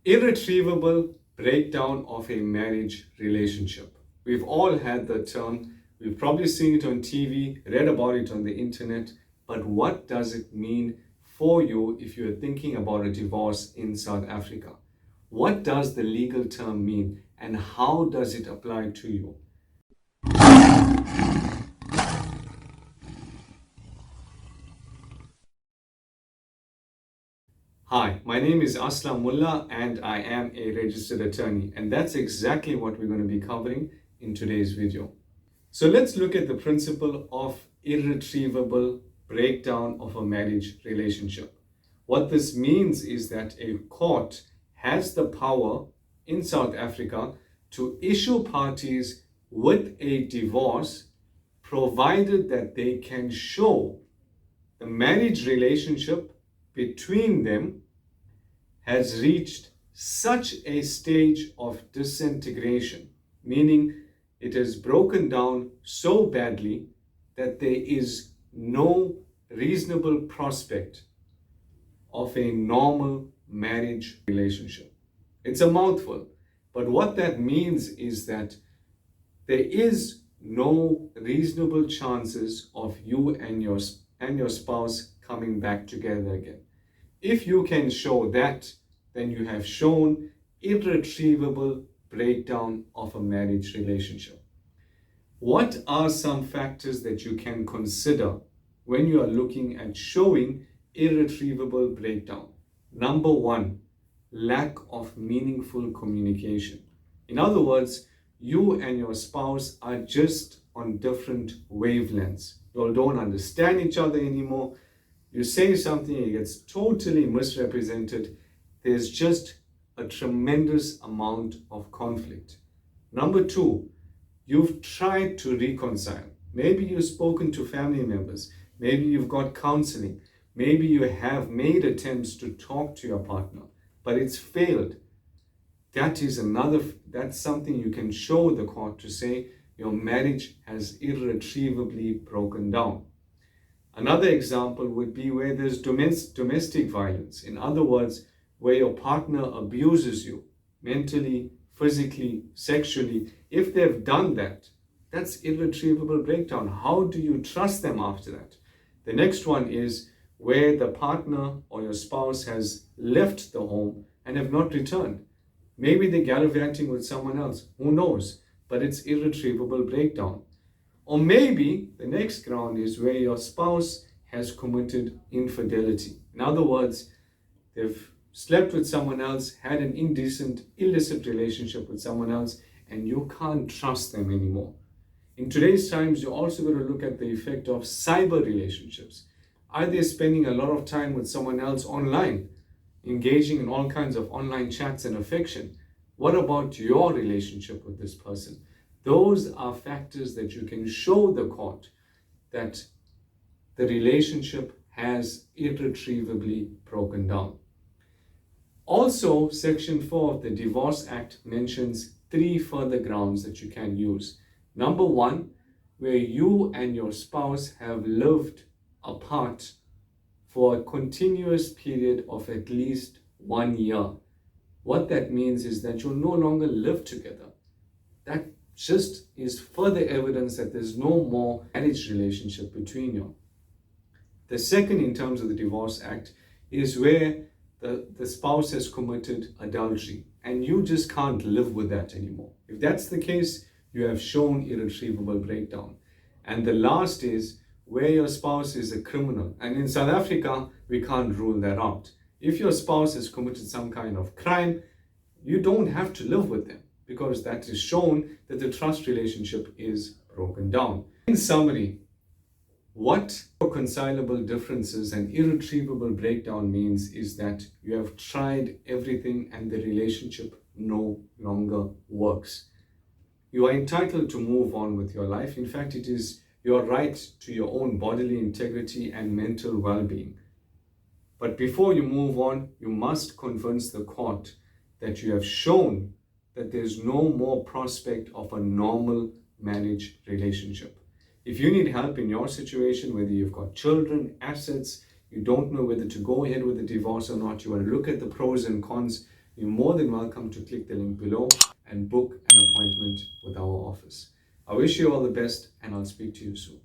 Irretrievable breakdown of a marriage relationship. We've all had the term, we've probably seen it on TV, read about it on the internet, but what does it mean for you if you're thinking about a divorce in South Africa? What does the legal term mean and how does it apply to you? Hi, my name is Aslam Moolla and I am a registered attorney, and that's exactly what we're going to be covering in today's video. So let's look at the principle of irretrievable breakdown of a marriage relationship. What this means is that a court has the power in South Africa to issue parties with a divorce, provided that they can show the marriage relationship between them has reached such a stage of disintegration, meaning it has broken down so badly that there is no reasonable prospect of a normal marriage relationship. It's a mouthful, but what that means is that there is no reasonable chances of you and your spouse coming back together again. If you can show that, then you have shown irretrievable breakdown of a marriage relationship. What are some factors that you can consider when you are looking at showing irretrievable breakdown? Number one, lack of meaningful communication. In other words, you and your spouse are just on different wavelengths. You all don't understand each other anymore. You say something, it gets totally misrepresented. There's just a tremendous amount of conflict. Number two, you've tried to reconcile. Maybe you've spoken to family members. Maybe you've got counseling. Maybe you have made attempts to talk to your partner, but it's failed. That's something you can show the court to say your marriage has irretrievably broken down. Another example would be where there's domestic violence. In other words, where your partner abuses you mentally, physically, sexually. If they've done that, that's irretrievable breakdown. How do you trust them after that? The next one is where the partner or your spouse has left the home and have not returned. Maybe they're gallivanting with someone else. Who knows? But it's irretrievable breakdown. Or maybe the next ground is where your spouse has committed infidelity. In other words, they've slept with someone else, had an illicit relationship with someone else, and you can't trust them anymore. In today's times, you're also going to look at the effect of cyber relationships. Are they spending a lot of time with someone else online, engaging in all kinds of online chats and affection? What about your relationship with this person? Those are factors that you can show the court that the relationship has irretrievably broken down. Also, Section 4 of the Divorce Act mentions 3 further grounds that you can use. Number one, where you and your spouse have lived apart for a continuous period of at least 1 year. What that means is that you'll no longer live together. That just is further evidence that there's no more marriage relationship between you. The second, in terms of the Divorce Act, is where the spouse has committed adultery and you just can't live with that anymore. If that's the case, you have shown irretrievable breakdown. And the last is where your spouse is a criminal. And in South Africa, we can't rule that out. If your spouse has committed some kind of crime, you don't have to live with them, because that is shown that the trust relationship is broken down. In summary, what reconcilable differences and irretrievable breakdown means is that you have tried everything and the relationship no longer works. You are entitled to move on with your life. In fact, it is your right to your own bodily integrity and mental well-being. But before you move on, you must convince the court that you have shown that there's no more prospect of a normal marriage relationship. If you need help in your situation, whether you've got children, assets, you don't know whether to go ahead with the divorce or not, you want to look at the pros and cons, you're more than welcome to click the link below and book an appointment with our office. I wish you all the best, and I'll speak to you soon.